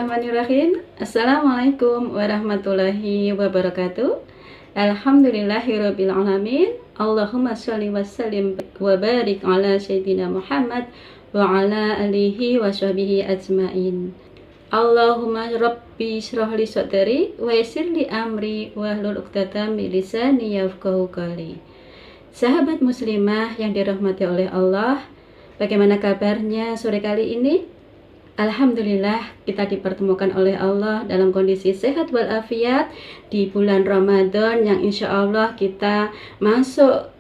Bismillahirrahmanirrahim. Assalamualaikum warahmatullahi wabarakatuh. Alhamdulillahirrabbilalamin. Allahumma sholli wa sallim wa barik ala sayyidina Muhammad wa ala alihi wa sahbihi ajmain. Allahumma rabbi shrah li sadri wa yassir li amri wahlul 'uqdatam min lisani yafqahu qawli. Sahabat muslimah yang dirahmati oleh Allah, bagaimana kabarnya sore kali ini? Alhamdulillah, kita dipertemukan oleh Allah dalam kondisi sehat walafiat di bulan Ramadan yang insya Allah kita masuk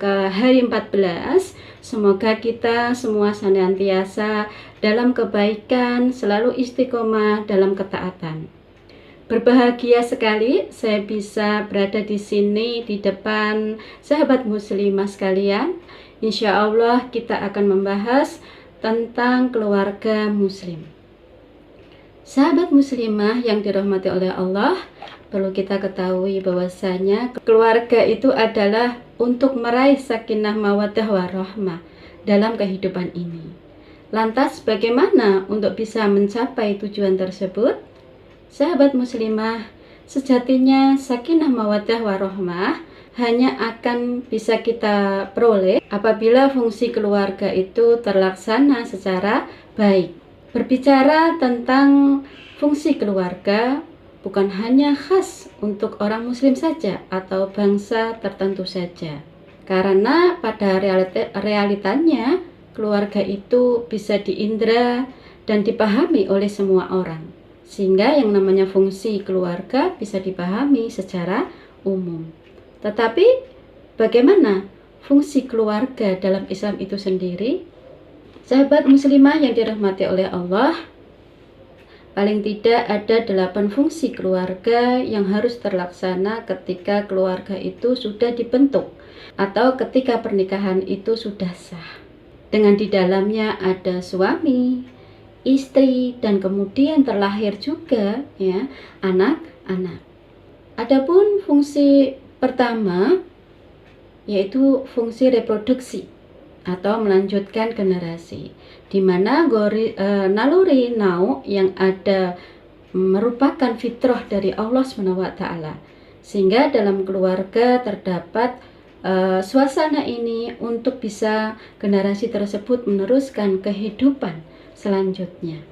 ke hari 14. Semoga kita semua senantiasa dalam kebaikan, selalu istiqomah dalam ketaatan. Berbahagia sekali saya bisa berada di sini di depan sahabat muslimah sekalian. Insya Allah kita akan membahas tentang keluarga muslim. Sahabat muslimah yang dirahmati oleh Allah, perlu kita ketahui bahwasanya keluarga itu adalah untuk meraih sakinah mawaddah warahmah dalam kehidupan ini. Lantas bagaimana untuk bisa mencapai tujuan tersebut? Sahabat muslimah, sejatinya sakinah mawaddah warahmah hanya akan bisa kita peroleh apabila fungsi keluarga itu terlaksana secara baik. Berbicara tentang fungsi keluarga bukan hanya khas untuk orang muslim saja atau bangsa tertentu saja. Karena pada realitanya keluarga itu bisa diindra dan dipahami oleh semua orang. Sehingga yang namanya fungsi keluarga bisa dipahami secara umum. Tetapi bagaimana fungsi keluarga dalam Islam itu sendiri? Sahabat muslimah yang dirahmati oleh Allah, paling tidak ada 8 fungsi keluarga yang harus terlaksana ketika keluarga itu sudah dibentuk atau ketika pernikahan itu sudah sah. Dengan di dalamnya ada suami, istri, dan kemudian terlahir juga ya anak-anak. Adapun fungsi pertama yaitu fungsi reproduksi atau melanjutkan generasi, di mana naluri nau yang ada merupakan fitrah dari Allah SWT, sehingga dalam keluarga terdapat suasana ini untuk bisa generasi tersebut meneruskan kehidupan selanjutnya.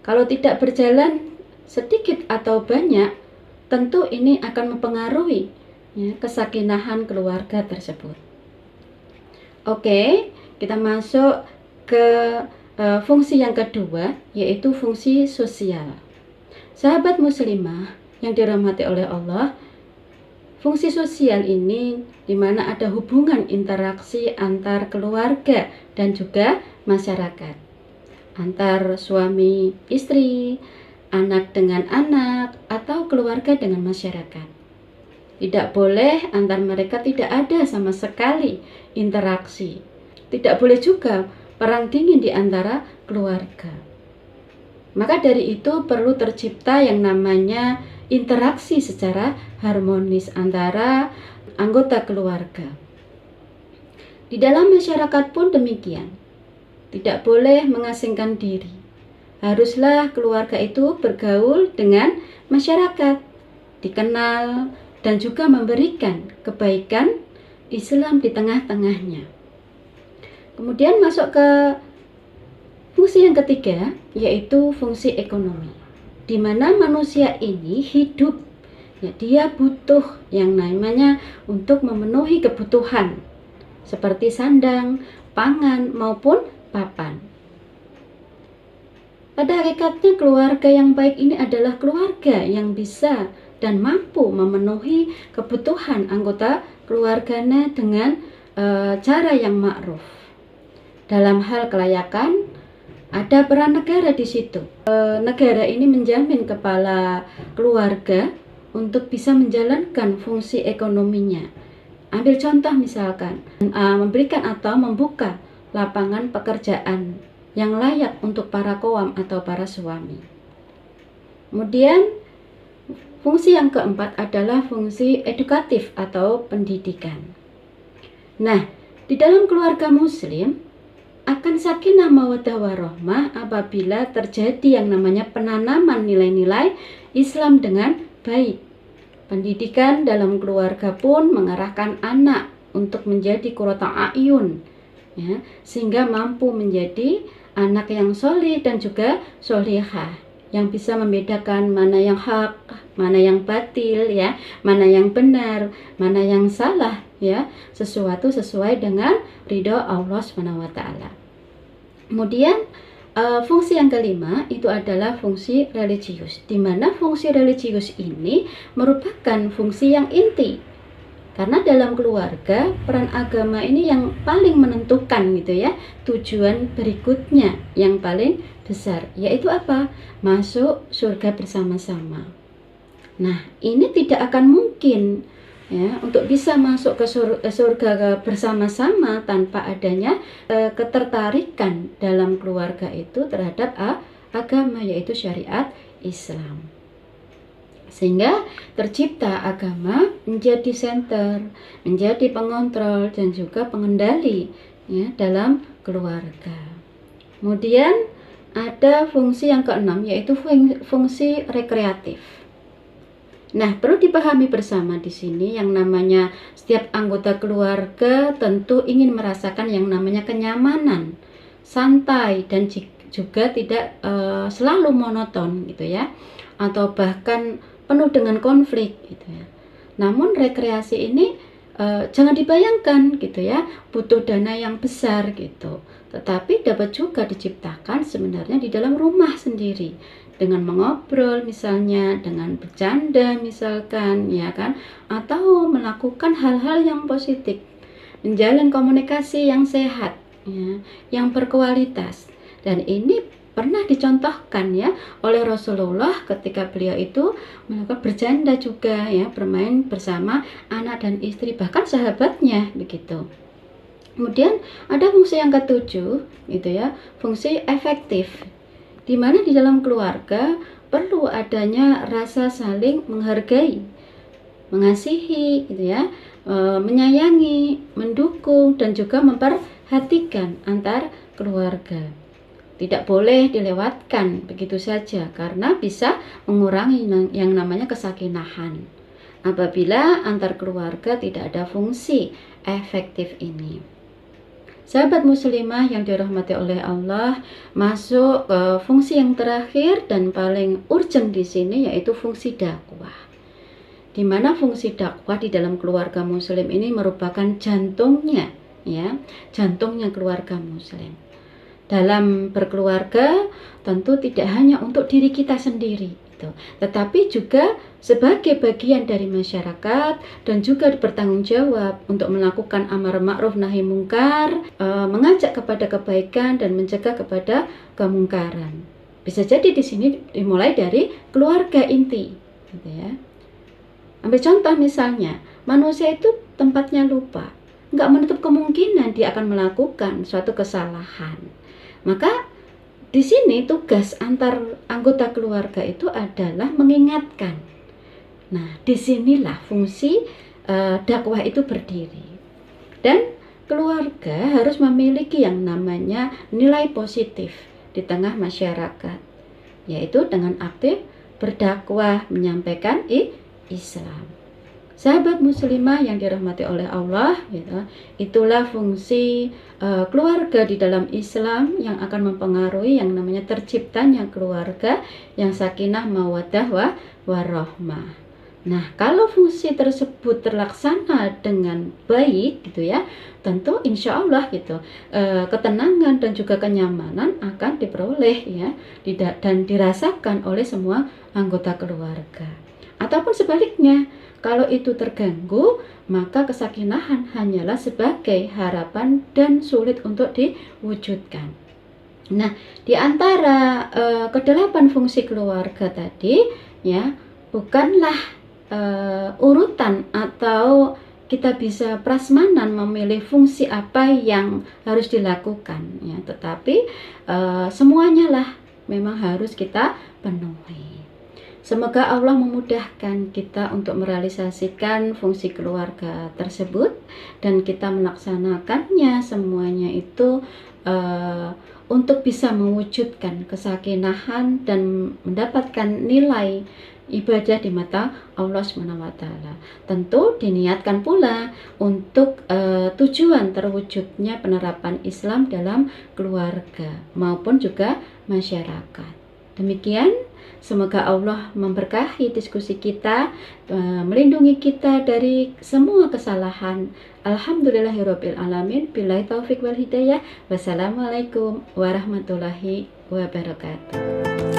Kalau tidak berjalan sedikit atau banyak, tentu ini akan mempengaruhi ya, kesakinahan keluarga tersebut. Oke, kita masuk ke fungsi yang kedua, yaitu fungsi sosial. Sahabat muslimah yang dirahmati oleh Allah, fungsi sosial ini di mana ada hubungan interaksi antar keluarga dan juga masyarakat, antar suami istri, anak dengan anak, atau keluarga dengan masyarakat. Tidak boleh antar mereka tidak ada sama sekali interaksi. Tidak boleh juga perang dingin di antara keluarga. Maka dari itu perlu tercipta yang namanya interaksi secara harmonis antara anggota keluarga. Di dalam masyarakat pun demikian. Tidak boleh mengasingkan diri. Haruslah keluarga itu bergaul dengan masyarakat, dikenal, dan juga memberikan kebaikan Islam di tengah-tengahnya. Kemudian masuk ke fungsi yang ketiga, yaitu fungsi ekonomi, di mana manusia ini hidup, ya, dia butuh yang namanya untuk memenuhi kebutuhan, seperti sandang, pangan, maupun papan. Pada hakikatnya keluarga yang baik ini adalah keluarga yang bisa dan mampu memenuhi kebutuhan anggota keluarganya dengan cara yang ma'ruf. Dalam hal kelayakan, ada peran negara di situ. Negara ini menjamin kepala keluarga untuk bisa menjalankan fungsi ekonominya. Ambil contoh misalkan, memberikan atau membuka lapangan pekerjaan yang layak untuk para qawam atau para suami. Kemudian fungsi yang keempat adalah fungsi edukatif atau pendidikan. Nah, di dalam keluarga muslim akan sakinah mawaddah warahmah apabila terjadi yang namanya penanaman nilai-nilai Islam dengan baik. Pendidikan dalam keluarga pun mengarahkan anak untuk menjadi qurrata a'yun, ya, sehingga mampu menjadi anak yang soleh dan juga solihah, yang bisa membedakan mana yang hak, mana yang batil, ya, mana yang benar, mana yang salah, ya, sesuatu sesuai dengan ridho Allah SWT. Kemudian fungsi yang kelima itu adalah fungsi religius, di mana fungsi religius ini merupakan fungsi yang inti. Karena dalam keluarga, peran agama ini yang paling menentukan gitu ya, tujuan berikutnya yang paling besar, yaitu apa? Masuk surga bersama-sama. Nah, ini tidak akan mungkin ya untuk bisa masuk ke surga bersama-sama tanpa adanya ketertarikan dalam keluarga itu terhadap agama, yaitu syariat Islam. Sehingga tercipta agama menjadi senter, menjadi pengontrol dan juga pengendali ya dalam keluarga. Kemudian ada fungsi yang keenam, yaitu fungsi rekreatif. Nah, perlu dipahami bersama di sini yang namanya setiap anggota keluarga tentu ingin merasakan yang namanya kenyamanan, santai, dan juga tidak selalu monoton gitu ya, atau bahkan penuh dengan konflik gitu ya. Namun rekreasi ini jangan dibayangkan gitu ya, butuh dana yang besar gitu. Tetapi dapat juga diciptakan sebenarnya di dalam rumah sendiri, dengan mengobrol misalnya, dengan bercanda misalkan, ya kan, atau melakukan hal-hal yang positif, menjalin komunikasi yang sehat, ya, yang berkualitas. Dan ini pernah dicontohkan ya oleh Rasulullah ketika beliau itu melakukan bercanda juga ya, bermain bersama anak dan istri, bahkan sahabatnya begitu. Kemudian ada fungsi yang ketujuh gitu ya, fungsi efektif, di mana di dalam keluarga perlu adanya rasa saling menghargai, mengasihi gitu ya, menyayangi, mendukung, dan juga memperhatikan antar keluarga. Tidak boleh dilewatkan begitu saja karena bisa mengurangi yang namanya kesakinahan apabila antar keluarga tidak ada fungsi efektif ini. Sahabat muslimah yang dirahmati oleh Allah, masuk ke fungsi yang terakhir dan paling urgent di sini, yaitu fungsi dakwah. Di mana fungsi dakwah di dalam keluarga muslim ini merupakan jantungnya ya, jantungnya keluarga muslim. Dalam berkeluarga tentu tidak hanya untuk diri kita sendiri, tetapi juga sebagai bagian dari masyarakat dan juga bertanggung jawab untuk melakukan amar ma'ruf nahi mungkar, mengajak kepada kebaikan dan mencegah kepada kemungkaran. Bisa jadi di sini dimulai dari keluarga inti, gitu ya. Ambil contoh misalnya, manusia itu tempatnya lupa, nggak menutup kemungkinan dia akan melakukan suatu kesalahan. Maka di sini tugas antar anggota keluarga itu adalah mengingatkan. Nah, disinilah fungsi dakwah itu berdiri. Dan keluarga harus memiliki yang namanya nilai positif di tengah masyarakat, yaitu dengan aktif berdakwah, menyampaikan Islam. Sahabat muslimah yang dirahmati oleh Allah, gitu, itulah fungsi keluarga di dalam Islam yang akan mempengaruhi yang namanya terciptanya keluarga yang sakinah mawaddah warahmah. Nah, kalau fungsi tersebut terlaksana dengan baik, gitu ya, tentu insya Allah gitu ketenangan dan juga kenyamanan akan diperoleh ya, dan dirasakan oleh semua anggota keluarga. Ataupun sebaliknya, kalau itu terganggu, maka kesakinahan hanyalah sebagai harapan dan sulit untuk diwujudkan. Nah, di antara kedelapan fungsi keluarga tadi, ya, bukanlah urutan atau kita bisa prasmanan memilih fungsi apa yang harus dilakukan, ya, tetapi semuanya lah memang harus kita penuhi. Semoga Allah memudahkan kita untuk merealisasikan fungsi keluarga tersebut dan kita melaksanakannya semuanya itu untuk bisa mewujudkan kesakinah dan mendapatkan nilai ibadah di mata Allah SWT. Tentu diniatkan pula untuk tujuan terwujudnya penerapan Islam dalam keluarga maupun juga masyarakat. Demikian, semoga Allah memberkahi diskusi kita, melindungi kita dari semua kesalahan. Alhamdulillahirabbil alamin. Billahi taufik wal hidayah. Wassalamualaikum warahmatullahi wabarakatuh.